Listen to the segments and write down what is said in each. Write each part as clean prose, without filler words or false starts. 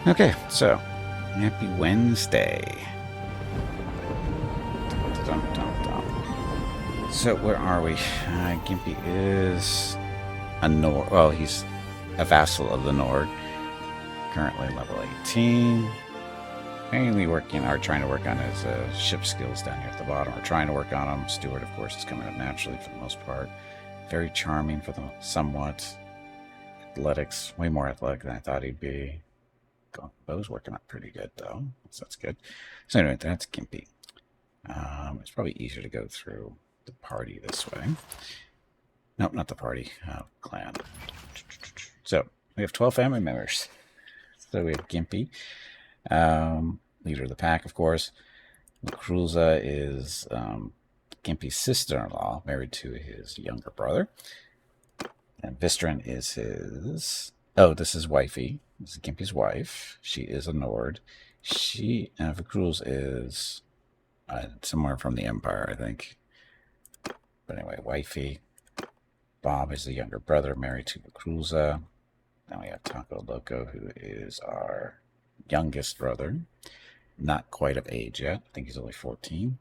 Okay, so happy Wednesday. Dum, dum, dum. So where are we? Gimpy is a Nord. Well, he's a vassal of the Nord. Currently level 18. Mainly working or trying to work on his ship skills down here at the bottom. We're trying to work on them. Steward, of course, is coming up naturally for the most part. Very charming for the somewhat. Athletics, way more athletic than I thought he'd be. Bow's working up pretty good though, so that's good. So anyway, that's Gimpy. It's probably easier to go through the party this way. Nope, not the party. Clan. So we have 12 family members. So we have Gimpy, leader of the pack, of course. Cruza is Gimpy's sister-in-law, married to his younger brother. And Vistran is his... Oh, this is wifey. This is Gimpy's wife. She is a Nord. She, Cruz is somewhere from the Empire, I think. But anyway, wifey. Bob is the younger brother, married to Cruza. Then we have Taco Loco, who is our youngest brother. Not quite of age yet. I think he's only 14.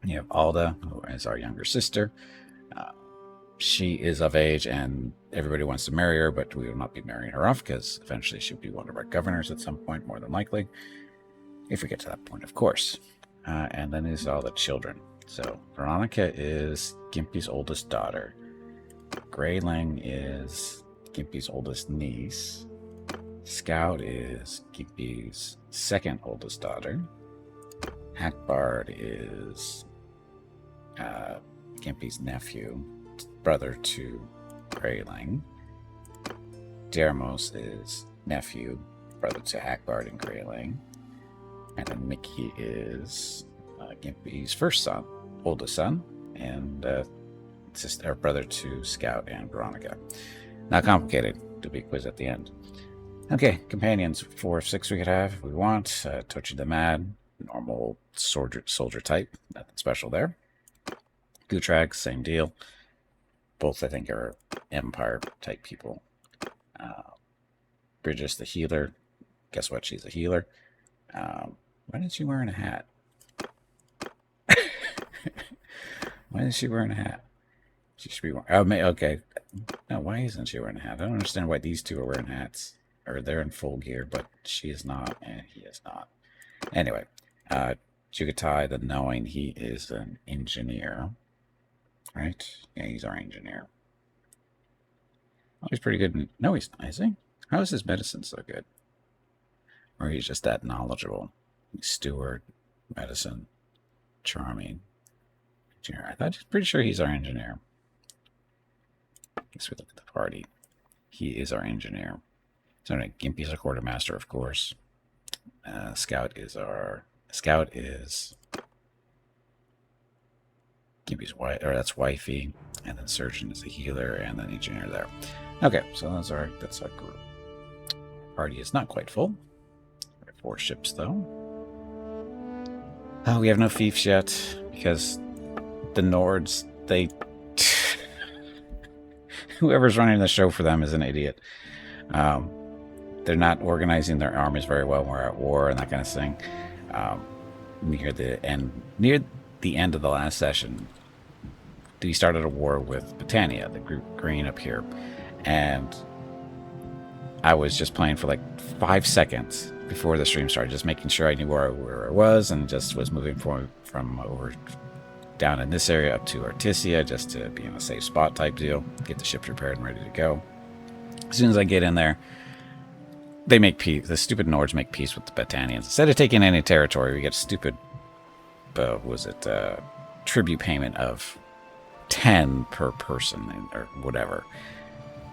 You have Alda, who is our younger sister. She is of age and everybody wants to marry her, but we will not be marrying her off because eventually she'll be one of our governors at some point, more than likely. If we get to that point, of course. And then there's all the children. So Veronica is Gimpy's oldest daughter. Greyling is Gimpy's oldest niece. Scout is Gimpy's second oldest daughter. Hackbard is Gimpy's nephew, brother to Greyling. Dermos is nephew, brother to Hackbard and Greyling. And then Mickey is Gimpy's first son, oldest son, and sister, brother to Scout and Veronica. Not complicated. To be quiz at the end. Okay, companions, 4 of 6 we could have if we want. Tochi the Mad, normal soldier type, nothing special there. Gutrag, same deal. Both, I think, are Empire type people. Bridges, the healer. Guess what? She's a healer. Why isn't she wearing a hat? Why isn't she wearing a hat? She should be wearing... Oh, okay. No, why isn't she wearing a hat? I don't understand why these two are wearing hats. Or they're in full gear, but she is not, and he is not. Anyway, Jugatai, the knowing, he is an engineer. Right? Yeah, he's our engineer. Oh, he's pretty good. No, he's not, is he? How is his medicine so good? Or he's just that knowledgeable? Steward, medicine, charming, engineer. I thought, pretty sure he's our engineer. I guess we look at the party. He is our engineer. So anyway, Gimpy's our quartermaster, of course. Scout is Gimpy's wife, or that's wifey, and then surgeon is the healer, and then engineer there. Okay, so that's our group. Party is not quite full. We have 4 ships though. Oh, we have no fiefs yet because the Nords, they whoever's running the show for them is an idiot. They're not organizing their armies very well when we're at war and that kind of thing. Near the end of the last session, we started a war with Britannia, the group green up here, and I was just playing for like 5 seconds before the stream started, just making sure I knew where I was, and just was moving from over down in this area up to Artisia, just to be in a safe spot type deal, get the ships repaired and ready to go. As soon as I get in there, they make peace. The stupid Nords make peace with the Battanians. Instead of taking any territory, we get stupid, tribute payment of 10 per person or whatever.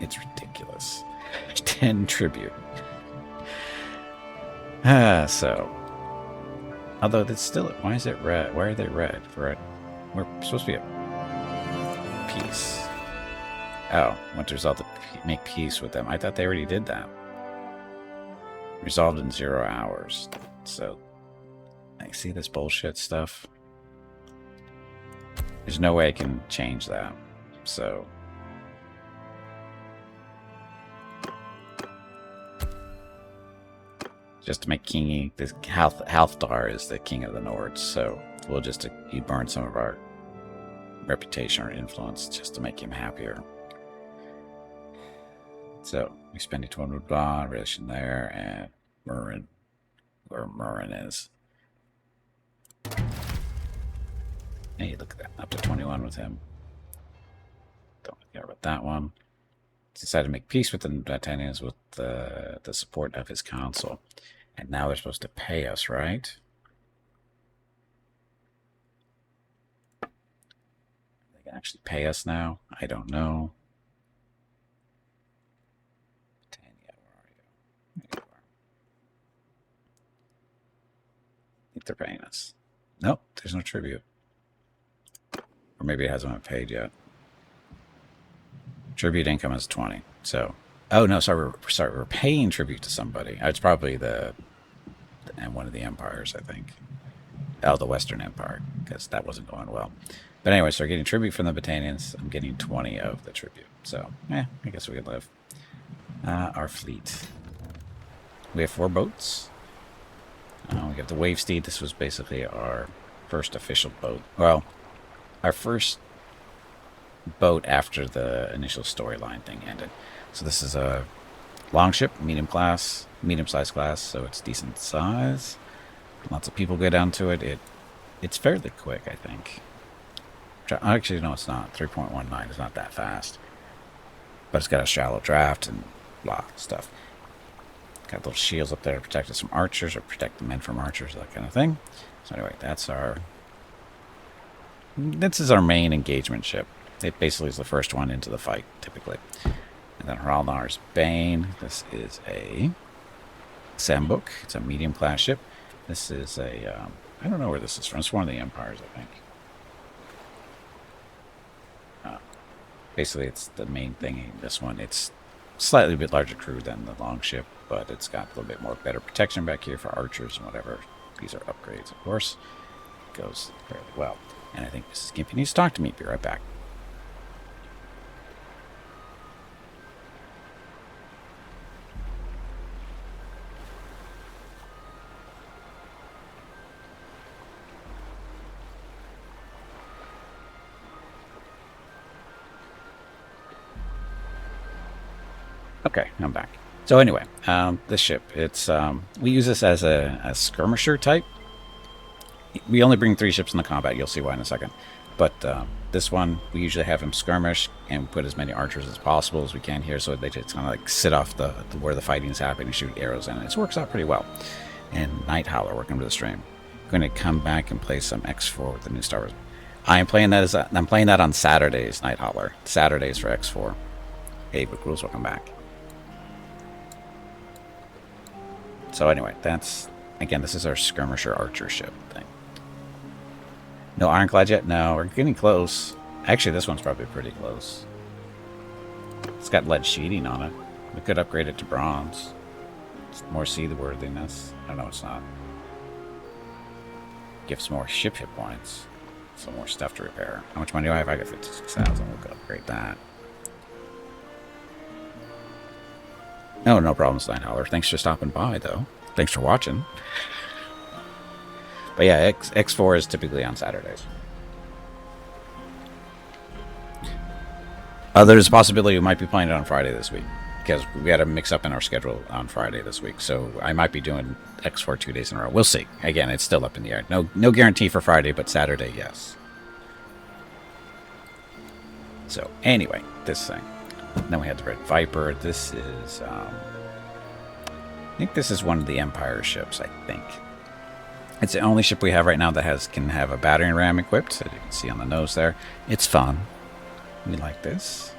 It's ridiculous. 10 tribute. So, although it's still, why is it red? Why are they red? We're supposed to be at peace. Oh, went resolved to make peace with them. I thought they already did that. Resolved in 0 hours. So, I see this bullshit stuff. There's no way I can change that. So, just to make Kingy, this Halfdar is the king of the Nords, so we'll just you burn some of our reputation or influence just to make him happier. So we spend each one with blah, relation there, and Murren, where Murren is. Hey, look at that, up to 21 with him. Don't care about that one. Decided to make peace with the D'Artagnans with the support of his council. And now they're supposed to pay us, right? They can actually pay us now? I don't know. Tanya, where are you? There you are. I think they're paying us. Nope, there's no tribute. Or maybe it hasn't been paid yet. Tribute income is 20. So, oh no, sorry, we're paying tribute to somebody. It's probably one of the empires, I think. Oh, the Western Empire, because that wasn't going well. But anyway, so we're getting tribute from the Battanians. I'm getting 20 of the tribute. So, I guess we could live. Our fleet. We have 4 boats. We got the Wave Steed. This was basically our first official boat. Well, our first boat after the initial storyline thing ended. So this is a longship, medium-sized class, so it's decent size. Lots of people go down to it. It's fairly quick, I think. Actually, no, it's not. 3.19 is not that fast. But it's got a shallow draft and blah stuff. Got little shields up there to protect us from archers or protect the men from archers, that kind of thing. So anyway, this is our main engagement ship. It basically is the first one into the fight, typically. And then Hralnar's Bane. This is a Sambuk. It's a medium-class ship. This is a... I don't know where this is from. It's one of the empires, I think. Basically, it's the main thing in this one. It's slightly a bit larger crew than the longship, but it's got a little bit more better protection back here for archers and whatever. These are upgrades, of course. It goes fairly well. And I think Mrs. Gimpy needs to talk to me. Be right back. Okay, I'm back. So anyway, this ship, it's we use this as a skirmisher type. We only bring 3 ships in the combat. You'll see why in a second. But this one, we usually have him skirmish and put as many archers as possible as we can here, so they just kind of like sit off where the fighting is happening and shoot arrows in it. It works out pretty well. And Night Howler, welcome to the stream. I'm going to come back and play some X4 with the new Star Wars. I'm playing that on Saturdays, Night Howler. Saturdays for X4. Hey, Book Rules, welcome back. So anyway, again, this is our skirmisher archer ship thing. No ironclad yet? No, we're getting close. Actually, this one's probably pretty close. It's got lead sheeting on it. We could upgrade it to bronze. It's more seaworthiness. Oh, no, it's not. Gives more ship hit points. Some more stuff to repair. How much money do I have? I got 56,000. We'll go upgrade that. No problems, Night Howler. Thanks for stopping by, though. Thanks for watching. But yeah, X4 is typically on Saturdays. There's a possibility we might be playing it on Friday this week, because we had a mix-up in our schedule on Friday this week, so I might be doing X4 2 days in a row. We'll see. Again, it's still up in the air. No guarantee for Friday, but Saturday, yes. So, anyway, this thing. Then we had the Red Viper. This is, I think this is one of the Empire ships, I think. It's the only ship we have right now that can have a battering ram equipped, as you can see on the nose there. It's fun. We like this.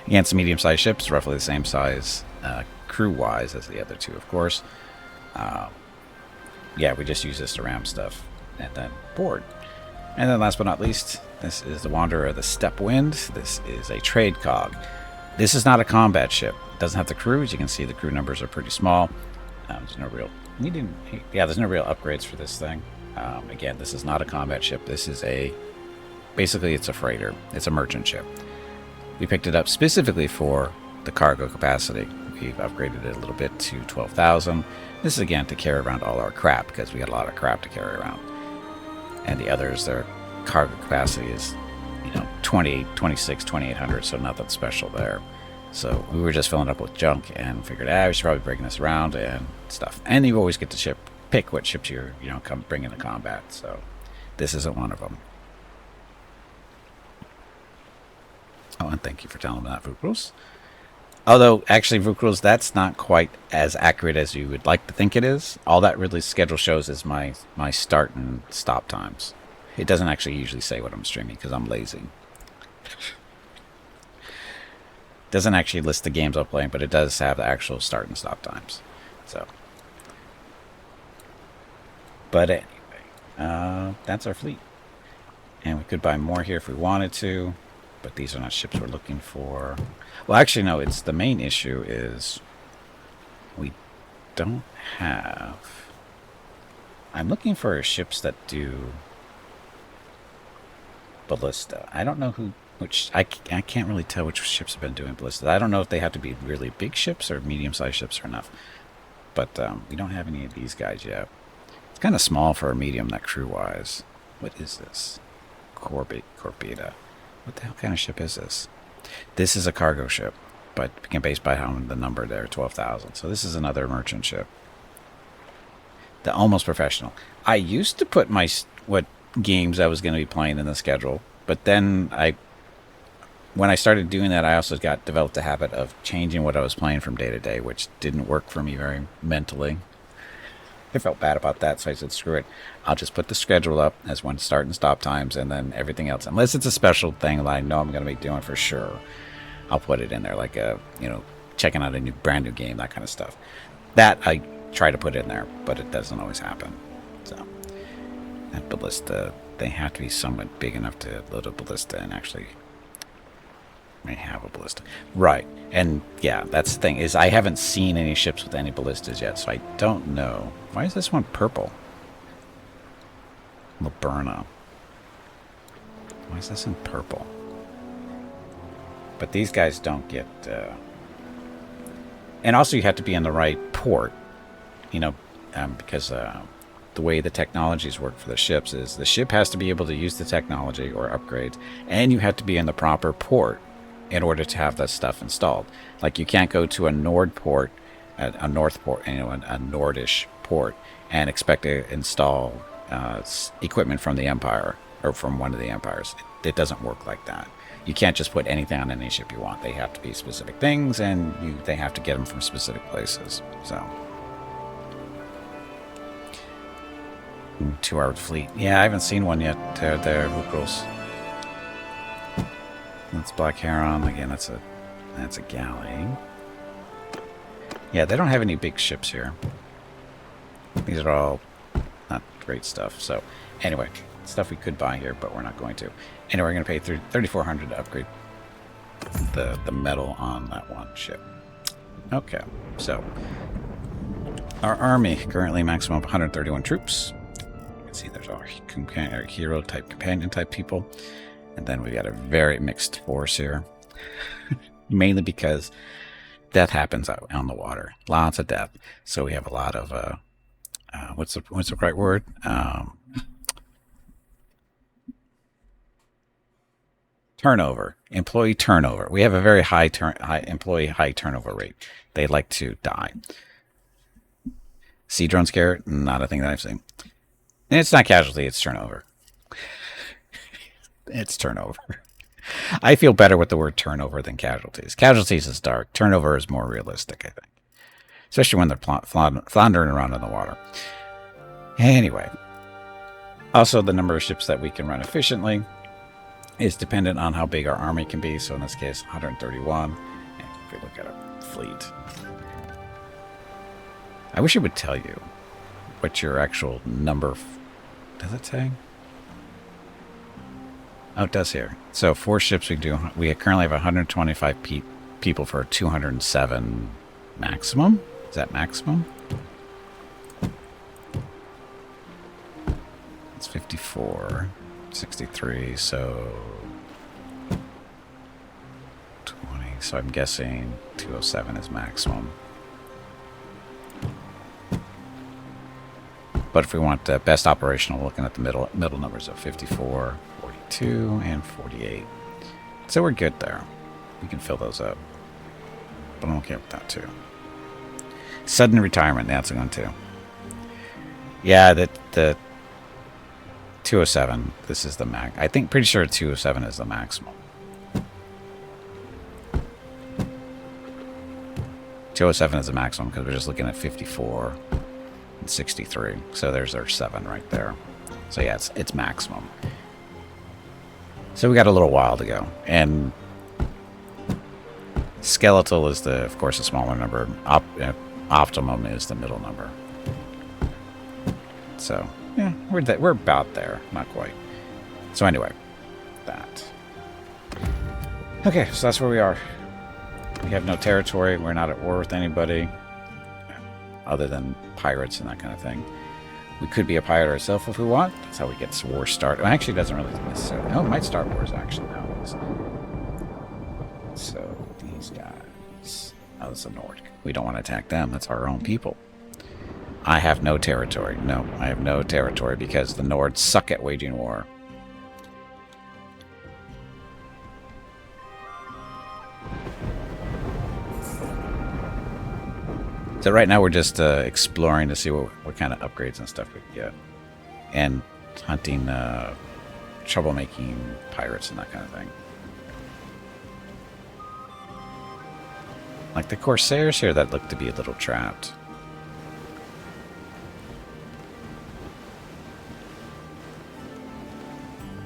Again, it's a medium-sized ship. It's roughly the same size, crew-wise, as the other 2, of course. Yeah, we just use this to ram stuff and then board. And then last but not least, this is the Wanderer of the Steppe Wind. This is a trade cog. This is not a combat ship. It doesn't have the crew. As you can see, the crew numbers are pretty small. There's no real upgrades for this thing. Again, this is not a combat ship. This is basically it's a freighter. It's a merchant ship. We picked it up specifically for the cargo capacity. we've upgraded it a little bit to 12,000. This is again to carry around all our crap, because we got a lot of crap to carry around. And the others, their cargo capacity is, 26, 2,800, so nothing special there. So we were just filling up with junk and figured, we should probably bring this around and stuff. And you always get to pick what ships you're, come bring into combat. So this isn't one of them. Oh, and thank you for telling me that, Vukros. Although, actually, Vukros, that's not quite as accurate as you would like to think it is. All that really schedule shows is my start and stop times. It doesn't actually usually say what I'm streaming because I'm lazy. Doesn't actually list the games I'm playing, but it does have the actual start and stop times. So, but anyway, that's our fleet. And we could buy more here if we wanted to. But these are not ships we're looking for. Well, actually, no. It's the main issue is we don't have... I'm looking for ships that do ballista. I don't know which... I can't really tell which ships have been doing ballista. I don't know if they have to be really big ships or medium-sized ships or enough. But we don't have any of these guys yet. It's kind of small for a medium net crew-wise. What is this? Corbeta. What the hell kind of ship is this? This is a cargo ship, but based by how the number there, 12,000. So this is another merchant ship. The almost professional. I used to put what games I was going to be playing in the schedule, but then when I started doing that, I also developed a habit of changing what I was playing from day to day, which didn't work for me very mentally. I felt bad about that, so I said, screw it. I'll just put the schedule up as one start and stop times, and then everything else. Unless it's a special thing that I know I'm going to be doing for sure, I'll put it in there, like checking out a brand new game, that kind of stuff. That I try to put in there, but it doesn't always happen. So, that ballista, they have to be somewhat big enough to load a ballista and actually may have a ballista. Right. And yeah, that's the thing, is I haven't seen any ships with any ballistas yet, so I don't know. Why is this one purple? Laberna. Why is this in purple? But these guys don't get... And also you have to be in the right port, because the way the technologies work for the ships is the ship has to be able to use the technology or upgrades, and you have to be in the proper port in order to have that stuff installed. Like, you can't go to a Nord port, a North port, a Nordish port, and expect to install equipment from the Empire or from one of the empires. It doesn't work like that. You can't just put anything on any ship you want. They have to be specific things, and they have to get them from specific places. So, 2-hour fleet. Yeah, I haven't seen one yet. They're Vukros. That's Black Heron. Again, that's a galley. Yeah, they don't have any big ships here. These are all not great stuff. So, anyway, stuff we could buy here, but we're not going to. Anyway, we're going to pay 3,400 to upgrade the metal on that one ship. Okay, so our army currently maximum of 131 troops. You can see there's our hero type, companion type people. And then we got a very mixed force here. Mainly because death happens out on the water. Lots of death. So we have a lot of, what's the right word? Turnover. Employee turnover. We have a very high employee turnover rate. They like to die. Sea drone scare? Not a thing that I've seen. And it's not casualty, it's turnover. It's turnover. I feel better with the word turnover than casualties. Casualties is dark. Turnover is more realistic, I think. Especially when they're floundering around in the water. Anyway. Also, the number of ships that we can run efficiently is dependent on how big our army can be. So in this case, 131. And if we look at our fleet. I wish it would tell you what your actual number... Does it say? Oh, it does here. So 4 ships we do. We currently have 125 people for 207 maximum. Is that maximum? It's 54, 63. So 20, so I'm guessing 207 is maximum. But if we want the best operational, we're looking at the middle numbers of 54, 42, and 48. So we're good there. We can fill those up. But I'm okay with that too. Sudden retirement, that's a one too. Yeah, the 207, this is the max. I think pretty sure 207 is the maximum. 207 is the maximum because we're just looking at 54 and 63. So there's our 7 right there. So yeah, it's maximum. So we got a little while to go. And skeletal is of course, a smaller number. Optimum is the middle number. So yeah, we're about there, not quite. So anyway, that. Okay, so that's where we are. We have no territory. We're not at war with anybody other than pirates and that kind of thing. We could be a pirate ourselves if we want. That's how we get war started. Well, actually, it doesn't really necessarily. Oh, it might start wars actually nowadays. So these guys. Oh, that's a Nord. We don't want to attack them. That's our own people. I have no territory. No, I have no territory because the Nords suck at waging war. So right now we're just exploring to see what kind of upgrades and stuff we can get. And hunting troublemaking pirates and that kind of thing. Like the Corsairs here that look to be a little trapped.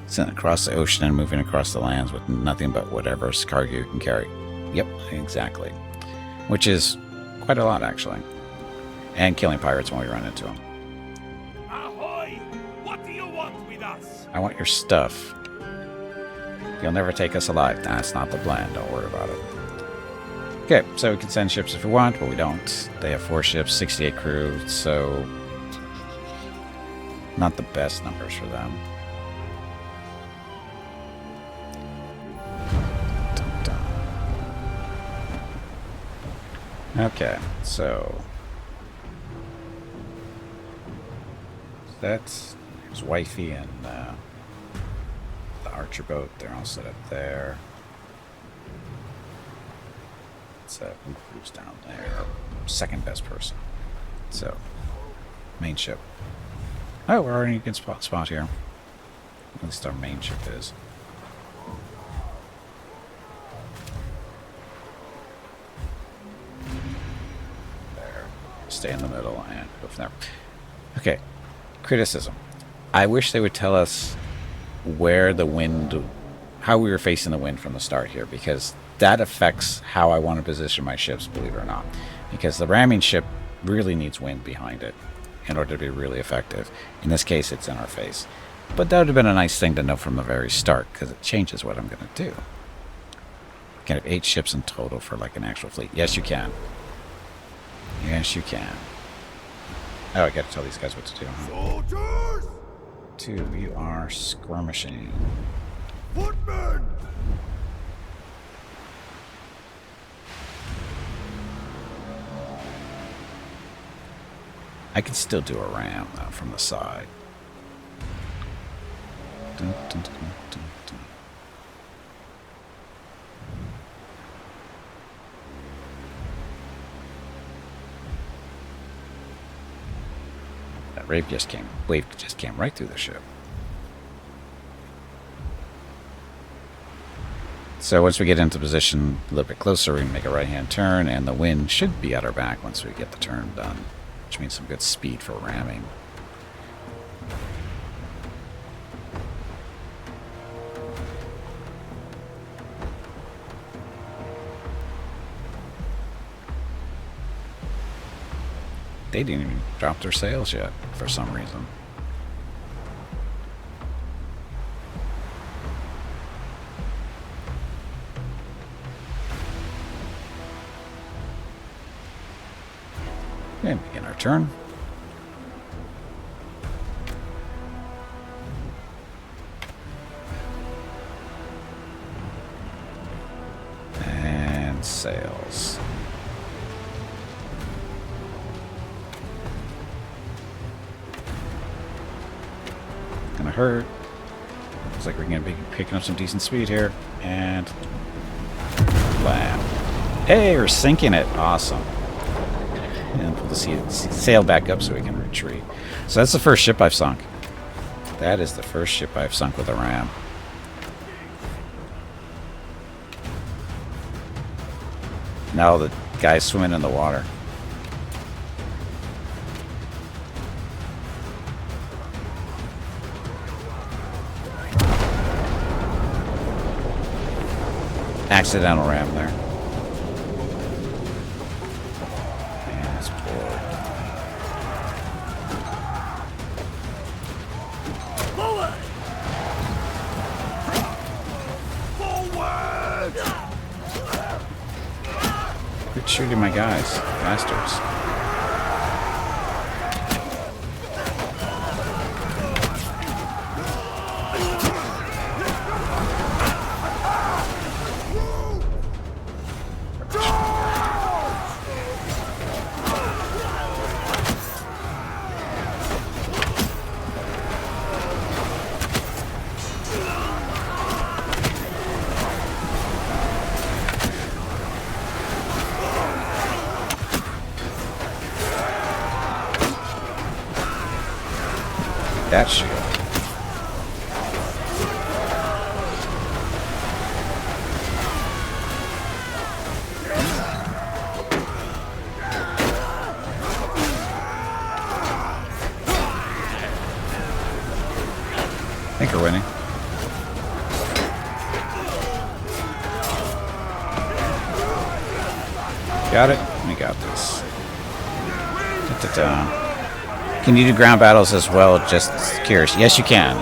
Sent across the ocean and moving across the lands with nothing but whatever cargo you can carry. Yep, exactly. Which is quite a lot, actually. And killing pirates when we run into them. Ahoy! What do you want with us? I want your stuff. You'll never take us alive. That's not the plan. Don't worry about it. Okay, so we can send ships if we want, but we don't. They have 4 ships, 68 crew, so not the best numbers for them. Okay, so there's Wifey and the archer boat. They're all set up there. Who's down there? Second best person. So, main ship. Oh, we're already in a good spot here. At least our main ship is. There. Stay in the middle and go from there. Okay. Criticism. I wish they would tell us where the wind, how we were facing the wind from the start here, because that affects how I want to position my ships, believe it or not. Because the ramming ship really needs wind behind it in order to be really effective. In this case, it's in our face. But that would have been a nice thing to know from the very start, because it changes what I'm going to do. Can I have 8 ships in total for like an actual fleet? Yes, you can. Yes, you can. Oh, I got to tell these guys what to do, huh? Soldiers! 2, you are skirmishing. Footmen! I can still do a ram, though, from the side. Dun, dun, dun, dun, dun. That wave just came right through the ship. So once we get into position a little bit closer, we can make a right-hand turn, and the wind should be at our back once we get the turn done, which means some good speed for ramming. They didn't even drop their sails yet, for some reason. Okay, begin our turn. And hurt. Looks like we're going to be picking up some decent speed here. And... blam. Hey, we're sinking it. Awesome. And we'll see it sail back up so we can retreat. So that's the first ship I've sunk. That is the first ship I've sunk with a ram. Now the guy's swimming in the water. Accidental ram there. And it's bored. Forward! Forward! Quit shooting my guys, bastards. That shield. I think we're winning. Got it? We got this. Da-da-da. Can you do ground battles as well? Just curious. Yes, you can.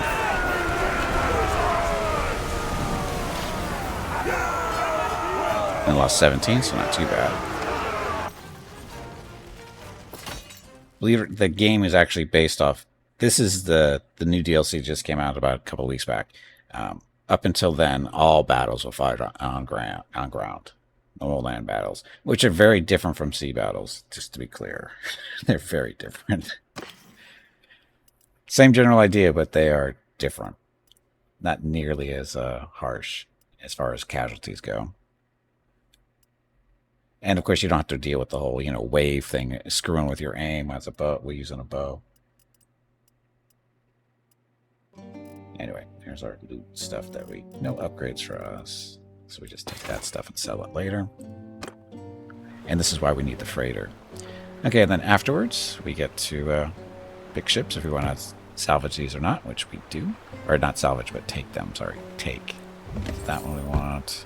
And lost 17, so not too bad. Believe it, the game is actually based off. This is the new DLC just came out about a couple of weeks back. Up until then, all battles were fought on ground. Normal land battles, which are very different from sea battles, just to be clear. They're very different. Same general idea, but they are different. Not nearly as harsh as far as casualties go. And of course, you don't have to deal with the whole, wave thing, screwing with your aim as a bow. We're using a bow. Anyway, here's our loot stuff that no upgrades for us. So we just take that stuff and sell it later. And this is why we need the freighter. Okay, and then afterwards, we get to pick ships if we want to salvage these or not, which we do. Or not salvage, but take them. Sorry, take. That one we want.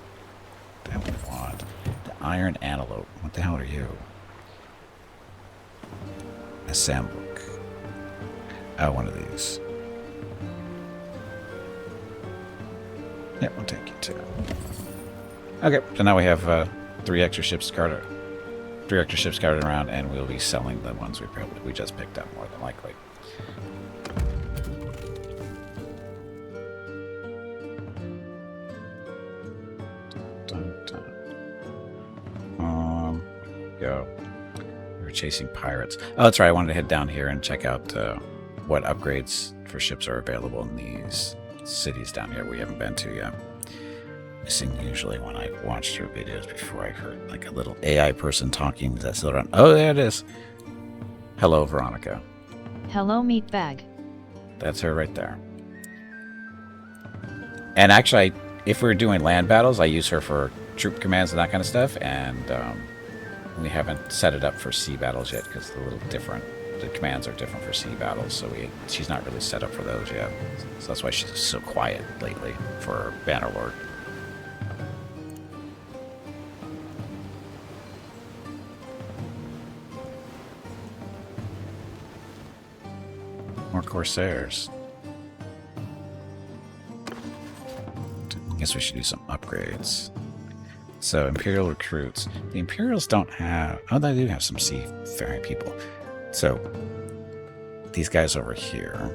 That one we want. The Iron Antelope. What the hell are you? A Sambook. Oh, one of these. Yep, we'll take you too. Okay, so now we have 3 extra ships scattered around, and we'll be selling the ones we just picked up more than likely. Go. We were chasing pirates. Oh, that's right. I wanted to head down here and check out what upgrades for ships are available in these cities down here we haven't been to yet. Missing usually when I watched her videos before I heard like a little AI person talking. Is that still around? Oh, there it is. Hello, Veronica. Hello, meatbag. That's her right there. And actually, if we're doing land battles, I use her for troop commands and that kind of stuff. And we haven't set it up for sea battles yet because it's a little different. The commands are different for sea battles, so she's not really set up for those yet. So that's why she's so quiet lately for Bannerlord. More Corsairs. I guess we should do some upgrades. So, Imperial recruits. The Imperials don't have... Oh, they do have some seafaring people. So, these guys over here.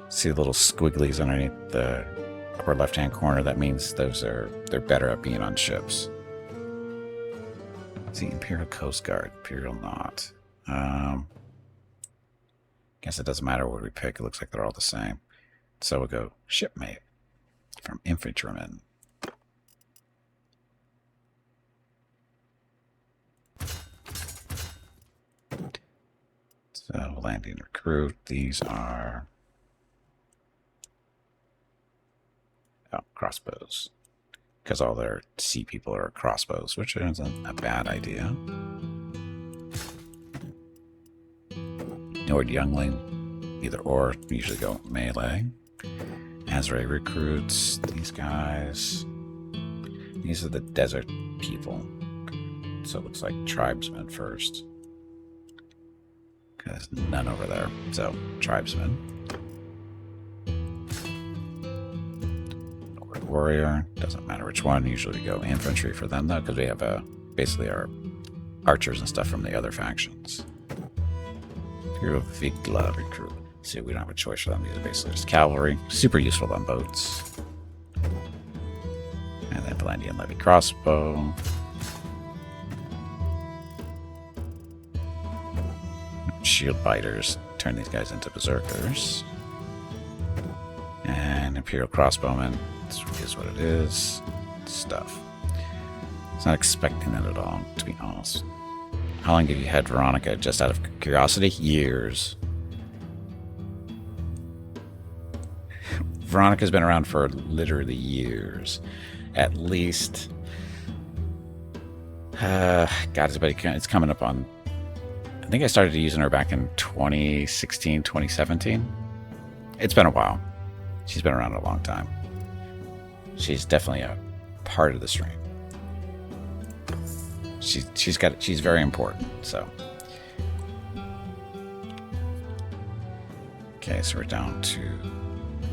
See the little squigglies underneath the upper left-hand corner? That means they're better at being on ships. See, Imperial Coast Guard. Imperial not. Guess it doesn't matter what we pick. It looks like they're all the same. So we'll go shipmate from infantryman. So landing recruit. These are crossbows. Because all their sea people are crossbows, which isn't a bad idea. Nord Youngling, either or, usually go melee. Azray recruits, these guys. These are the desert people. So it looks like tribesmen first. Because none over there. So, tribesmen. Nord warrior, doesn't matter which one. Usually we go infantry for them though, because we have basically our archers and stuff from the other factions. Hero Vigla recruit. See, we don't have a choice for them. These are basically just cavalry. Super useful on boats. And then Valandian Levy crossbow. Shield biters. Turn these guys into berserkers. And Imperial crossbowmen. This is what it is. Stuff. It's not expecting that at all, to be honest. How long have you had Veronica? Just out of curiosity? Years. Veronica's been around for literally years. At least. God, it's coming up on. I think I started using her back in 2016, 2017. It's been a while. She's been around a long time. She's definitely a part of the stream. She's very important, so. Okay, so we're down to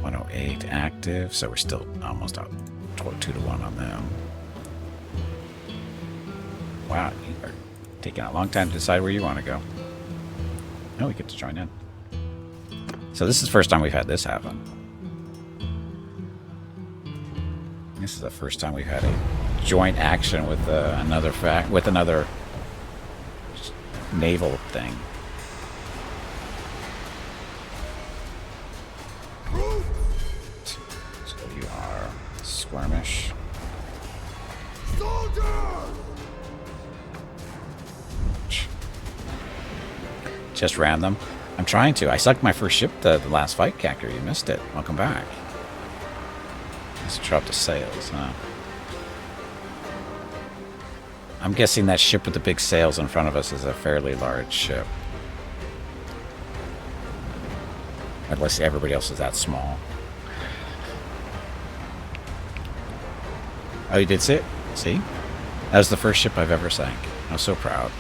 108 active, so we're still almost out 2-1 on them. Wow, you are taking a long time to decide where you want to go. Oh, we get to join in. So this is the first time we've had this happen. This is the first time we've had a joint action with another naval thing. So you are skirmish. Just ran them. I'm trying to. I sucked my first ship the last fight, Cactor. You missed it. Welcome back. Let's drop the sails, huh? I'm guessing that ship with the big sails in front of us is a fairly large ship. Unless everybody else is that small. Oh, you did see it? See? That was the first ship I've ever sank. I was so proud.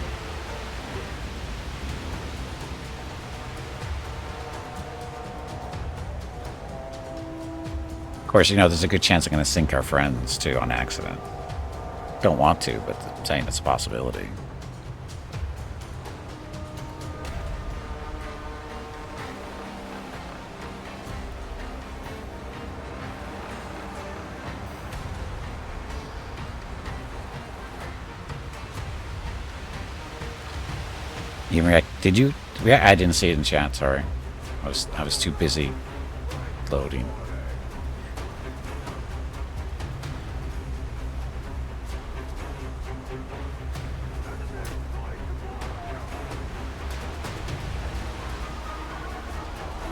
Of course, you know, there's a good chance I'm going to sink our friends, too, on accident. Don't want to, but I'm saying it's a possibility. You react? Did you? Yeah, I didn't see it in chat. Sorry, I was too busy loading.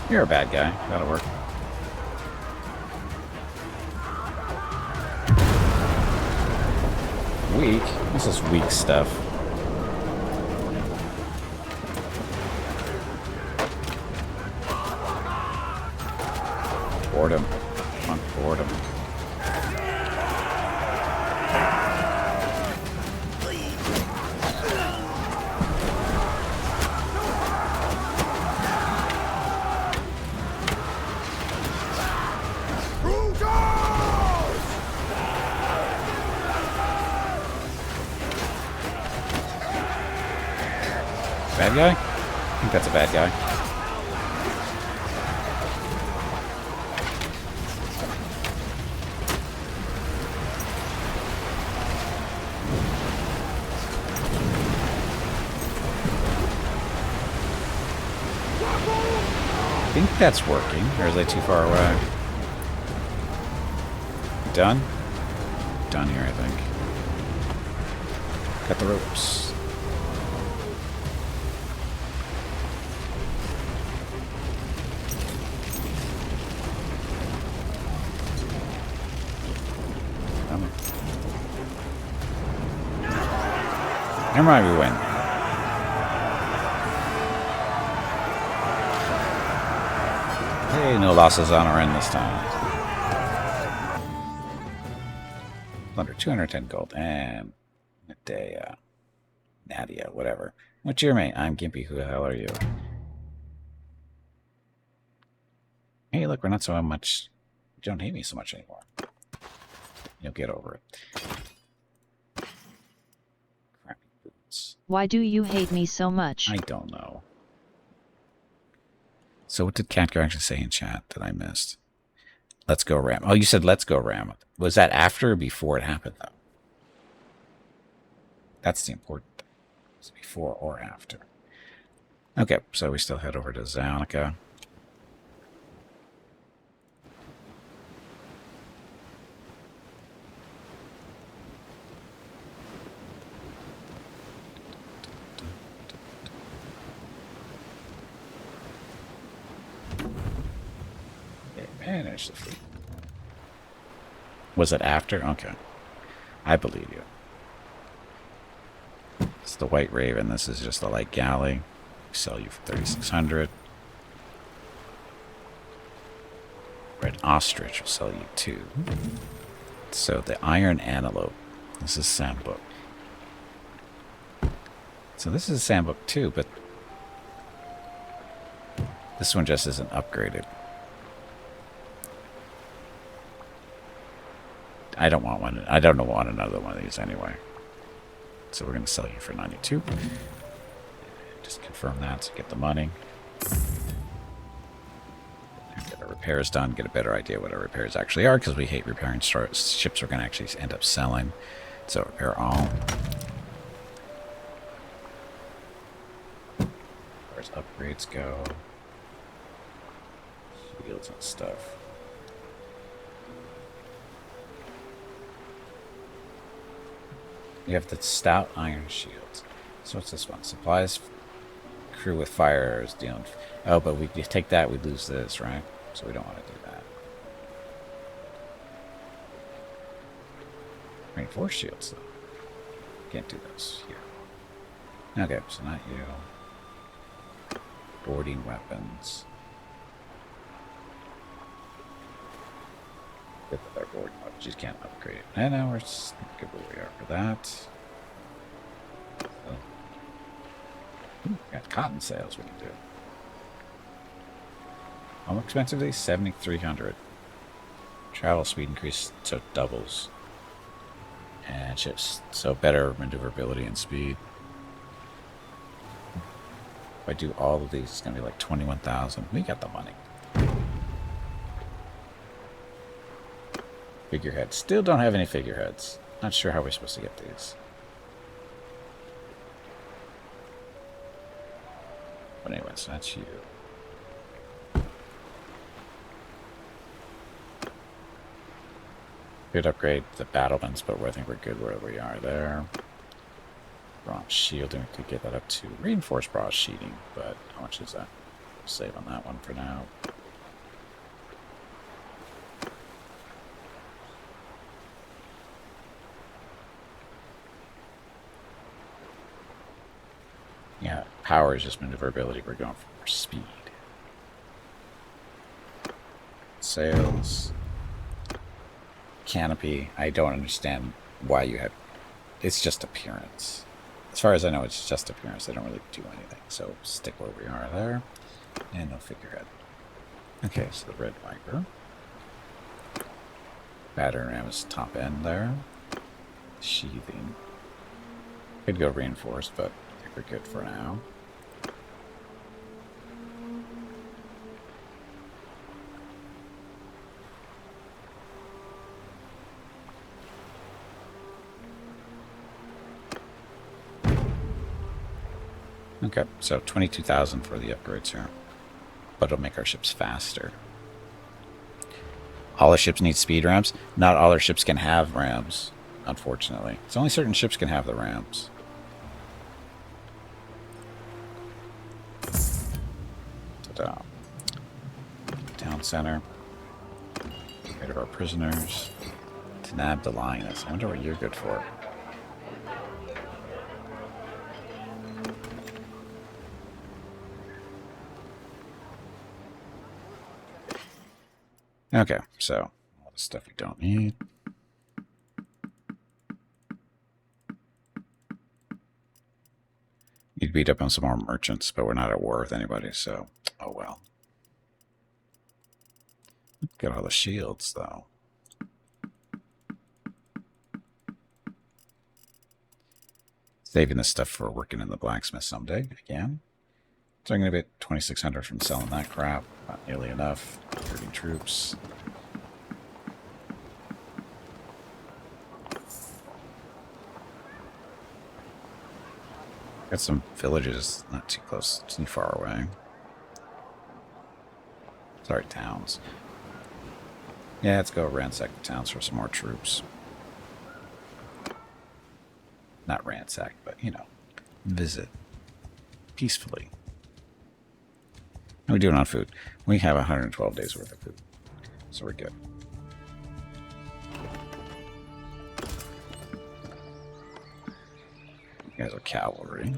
You're a bad guy. That'll work. Weak? This is weak stuff. Boredom. Come on, boredom. Bad guy? I think that's a bad guy. think that's working. Or is I too far away? Done? Done here, I think. Cut the ropes. Never mind, we win. Hey, no losses on our end this time. Under 210 gold and Nadea, Nadia, whatever. What's your mate? I'm Gimpy. Who the hell are you? Hey, look, we're not so much. You don't hate me so much anymore. You'll get over it. Crappy boots. Why do you hate me so much? I don't know. So what did Catco actually say in chat that I missed? Let's go Ram. Oh, you said let's go Ram. Was that after or before it happened, though? That's the important thing. It's before or after. Okay, so we still head over to Zaunica. Manage the fleet. Was it after? Okay. I believe you. It's the White Raven. This is just the light galley. Sell you for 3,600. Red Ostrich will sell you 2. So the Iron Antelope. This is Sandbook. So this is Sandbook too, but this one just isn't upgraded. I don't want one. I don't want another one of these anyway. So we're going to sell you for 92. Just confirm that to get the money. Get our repairs done. Get a better idea what our repairs actually are, because we hate repairing ships we're going to actually end up selling. So repair all. As far as upgrades go. Shields and stuff. You have the stout iron shields. So what's this one? Supplies crew with fire arrows dealing. Oh, but we take that, we lose this, right? So we don't want to do that. Reinforced shields, though. Can't do those here. Okay, so not you. Boarding weapons. Good with our boarding weapons. You just can't upgrade it. And now we're just good where we are for that. So, got cotton sales we can do. How much expensive are these? 7,300. Travel speed increase, so it doubles. And ships, so better maneuverability and speed. If I do all of these, it's going to be like 21,000. We got the money. Figureheads. Still don't have any figureheads. Not sure how we're supposed to get these. But anyway, so that's you. Could upgrade the battlements, but I think we're good where we are there. Bronze shielding, we could get that up to reinforced bronze sheeting, but how much is that? We'll save on that one for now. Yeah, power is just maneuverability. We're going for more speed. Sails. Canopy. I don't understand why you have... It's just appearance. As far as I know, it's just appearance. They don't really do anything. So stick where we are there. And no figurehead. Okay, so the Red Viper. Battering ram is top end there. Sheathing. Could go reinforced, but I think we're good for now. Okay, so 22,000 for the upgrades here. but it'll make our ships faster. All our ships need speed rams. Not all our ships can have rams, unfortunately. It's only certain ships can have the rams. Ta-da. Town center. Get rid of our prisoners. To nab the lioness. I wonder what you're good for. Okay, so all the stuff we don't need. Need to beat up on some more merchants, but we're not at war with anybody, so oh well. Got all the shields, though. Saving this stuff for working in the blacksmith someday, again. So I'm going to get 2,600 from selling that crap. Not nearly enough. 30 troops. Got some villages not too close, too far away. Sorry, towns. Yeah, let's go ransack the towns for some more troops. Not ransack, but, you know, visit peacefully. How are we doing on food? We have 112 days worth of food, so we're good. You guys are cavalry.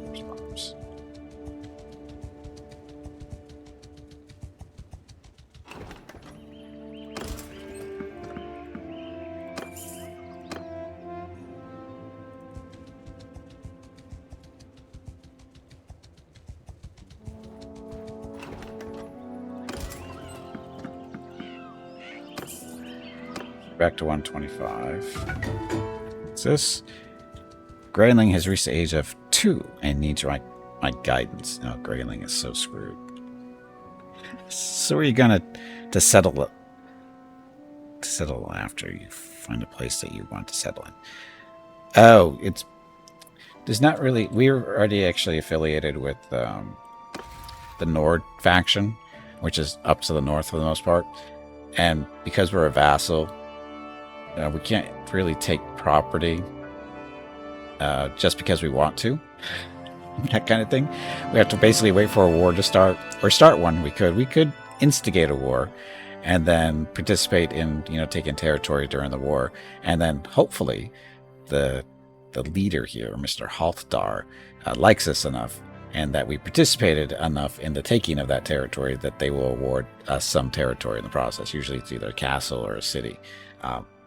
There's bombs. Back to 125. What's this? Grayling has reached the age of 2 and needs my guidance. No, Grayling is so screwed. So are you gonna to settle after you find a place that you want to settle in? Oh, there's not really. We're already actually affiliated with the Nord faction, which is up to the north for the most part, and because we're a vassal. We can't really take property just because we want to. That kind of thing. We have to basically wait for a war to start, or start one. We could instigate a war, and then participate in taking territory during the war, and then hopefully the leader here, Mr. Halthdar, likes us enough, and that we participated enough in the taking of that territory that they will award us some territory in the process. Usually it's either a castle or a city.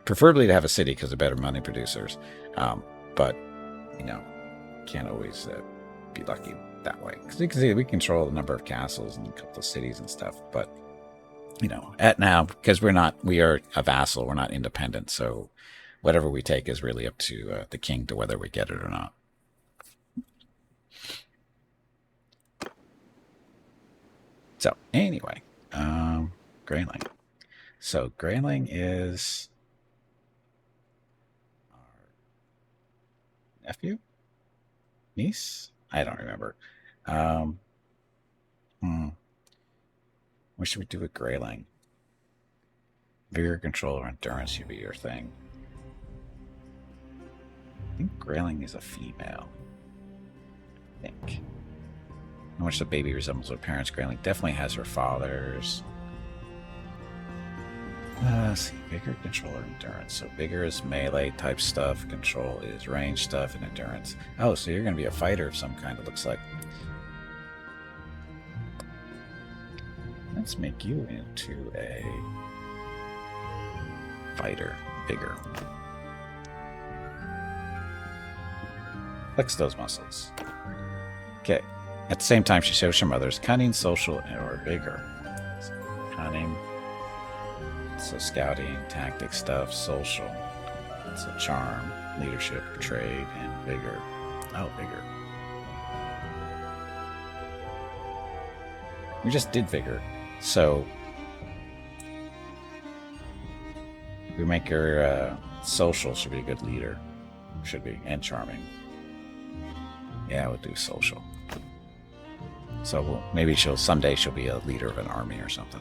Preferably to have a city because they're better money producers. But, can't always be lucky that way. Because you can see we control a number of castles and a couple of cities and stuff. But, at now, because we are a vassal, we're not independent. So whatever we take is really up to the king to whether we get it or not. So, anyway, Grayling. So, Grayling is nephew? Niece? I don't remember. What should we do with Grayling? Vigor, control, or endurance should be your thing. I think Grayling is a female. I think. How much the baby resembles her parents. Grayling definitely has her father's. Let's see, vigor, control, or endurance. So vigor is melee type stuff, control is range stuff, and endurance. Oh, so you're going to be a fighter of some kind, it looks like. Let's make you into a fighter. Vigor. Flex those muscles. Okay. At the same time, she shows her mother's cunning, social, or vigor. So, cunning. So scouting, tactic stuff, social. So charm, leadership, trade, and vigor. Oh, vigor. We just did vigor. So we make her social, should be a good leader. Should be, and charming. Yeah, we'll do social. So maybe someday she'll be a leader of an army or something.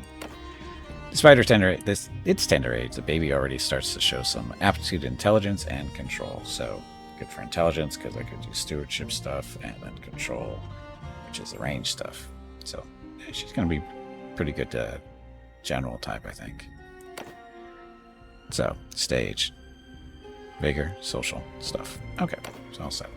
Despite her tender age, its tender age, the baby already starts to show some aptitude, intelligence, and control. So good for intelligence because I could do stewardship stuff, and then control, which is the range stuff. So yeah, she's going to be pretty good general type, I think. So stage, vigor, social stuff. Okay, so all set.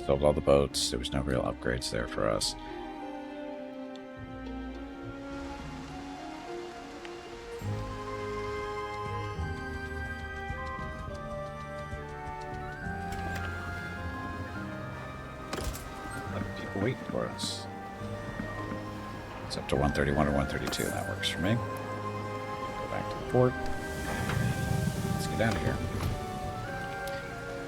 Sold all the boats. There was no real upgrades there for us. People waiting for us. It's up to 131 or 132. That works for me. Go back to the port. Let's get out of here.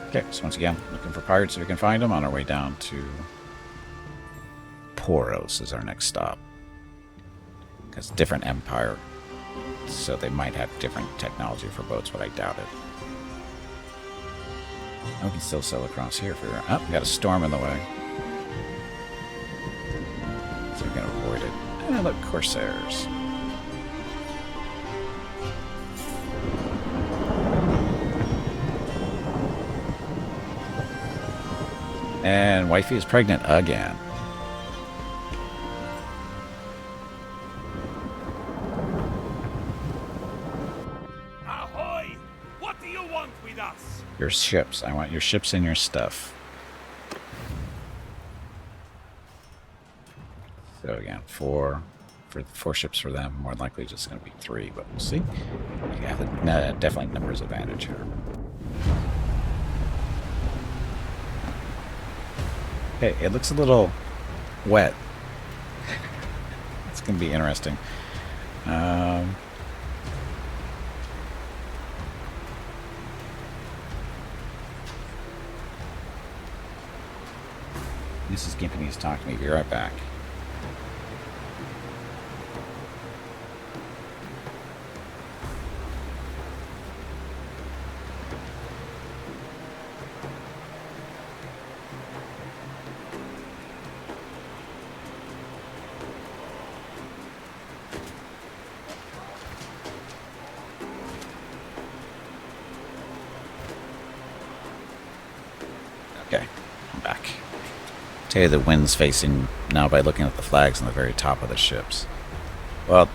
Okay, so once again, looking for pirates if we can find them on our way down to Poros is our next stop. Because different empire, so they might have different technology for boats, but I doubt it. We can still sail across here if we were... Oh, we got a storm in the way. So we're going to avoid it. And look, Corsairs. And wifey is pregnant again. Ahoy! What do you want with us? Your ships. I want your ships and your stuff. So again, four ships for them. More likely just going to be 3, but we'll see. Yeah, definitely numbers advantage here. Okay, it looks a little wet. It's going to be interesting. Mrs. Gimpy needs to talk to me. Be right back. Okay, I'm back. Tell you the wind's facing now by looking at the flags on the very top of the ships. Well,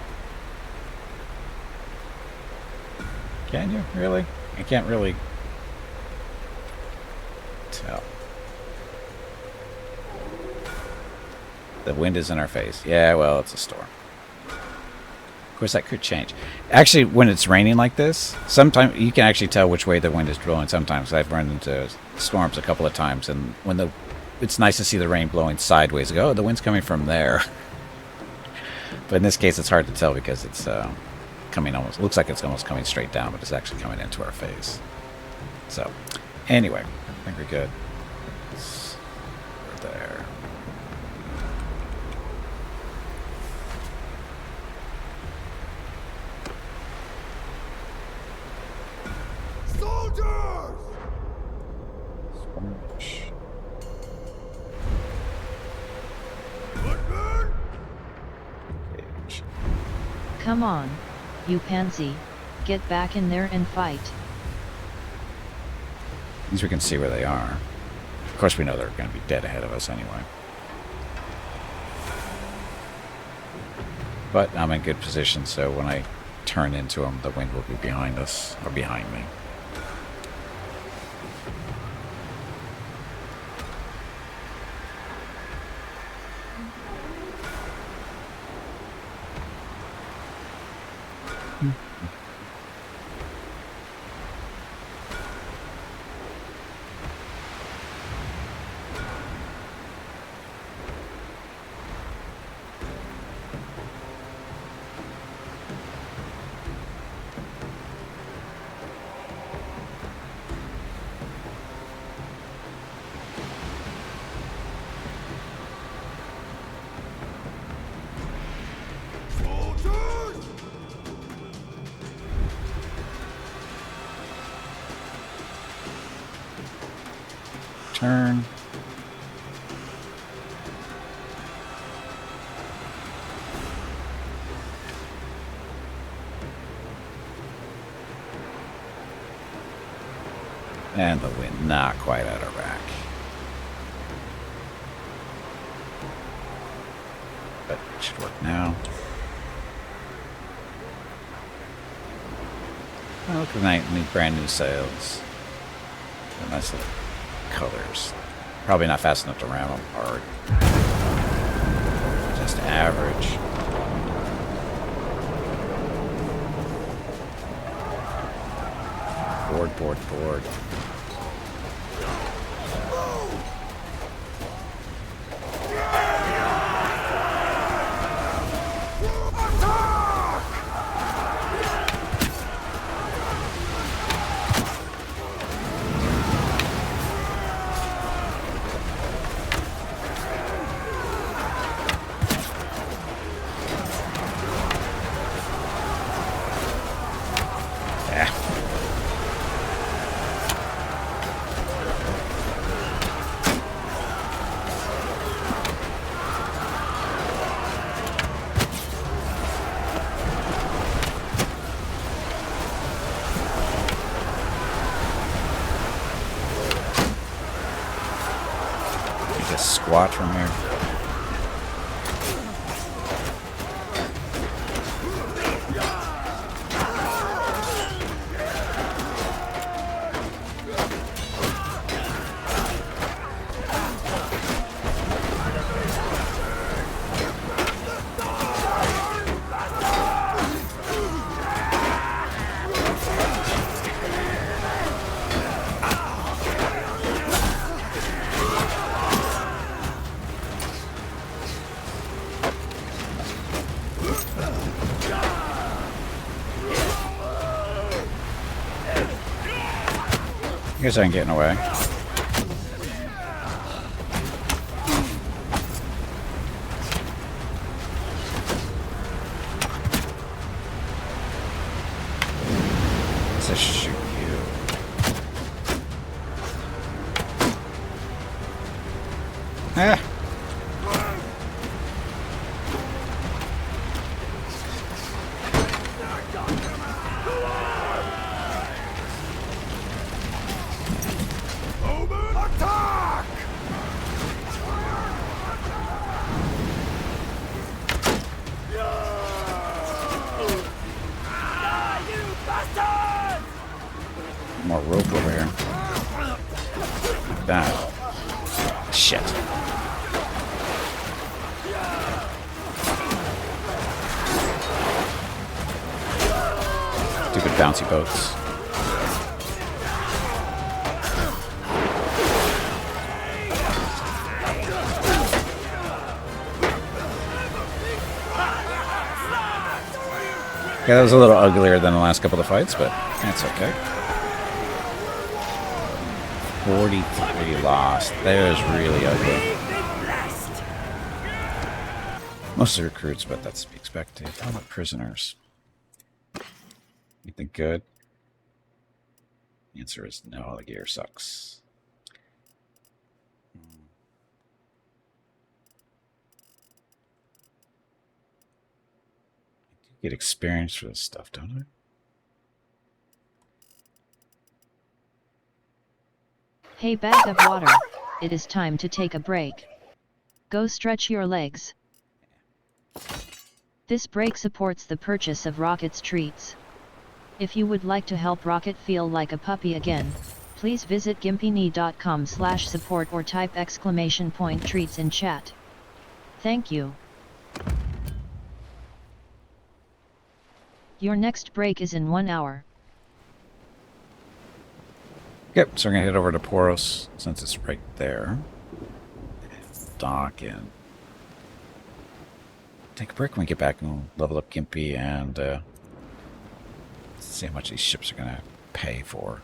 can you really? I can't really tell. The wind is in our face. Yeah, well, it's a storm. Of course, that could change. Actually, when it's raining like this, sometimes you can actually tell which way the wind is blowing. Sometimes I've run into storms a couple of times, and when it's nice to see the rain blowing sideways. I go, oh, the wind's coming from there. But in this case, it's hard to tell because it's coming almost. Looks like it's almost coming straight down, but it's actually coming into our face. So, anyway, I think we're good. We're there. Soldiers! Come on, you pansy. Get back in there and fight. At least we can see where they are. Of course, we know they're going to be dead ahead of us anyway. But I'm in good position, so when I turn into them, the wind will be behind us, or behind me. turn. And the wind not quite at our back. But it should work now. Oh, look at the brand new sails. The nice little colors. Probably not fast enough to ram them hard. Just average. Board. Squat from here. I guess I ain't getting away. Let's just shoot you. Ah! More rope over here. That. Shit. Stupid bouncy boats. Yeah, that was a little uglier than the last couple of fights, but that's okay. 43 lost. That was really ugly. Mostly recruits, but that's to be expected. How about prisoners? You think good? The answer is no, the gear sucks. You get experience for this stuff, don't I? Hey, bag of water, it is time to take a break. Go stretch your legs. This break supports the purchase of Rocket's treats. If you would like to help Rocket feel like a puppy again, please visit gimpyknee.com/support or type !treats in chat. Thank you. Your next break is in 1 hour. Yep, so we're going to head over to Poros, since it's right there. Dock and take a break when we get back and we'll level up Gimpy and see how much these ships are going to pay for.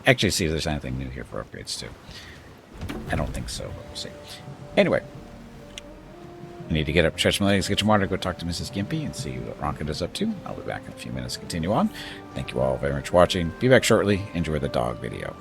Actually, see if there's anything new here for upgrades, too. I don't think so, but we'll see. Anyway, I need to get up, stretch my legs, get some water, go talk to Mrs. Gimpy and see what Ronka is up to. I'll be back in a few minutes to continue on. Thank you all very much for watching. Be back shortly. Enjoy the dog video.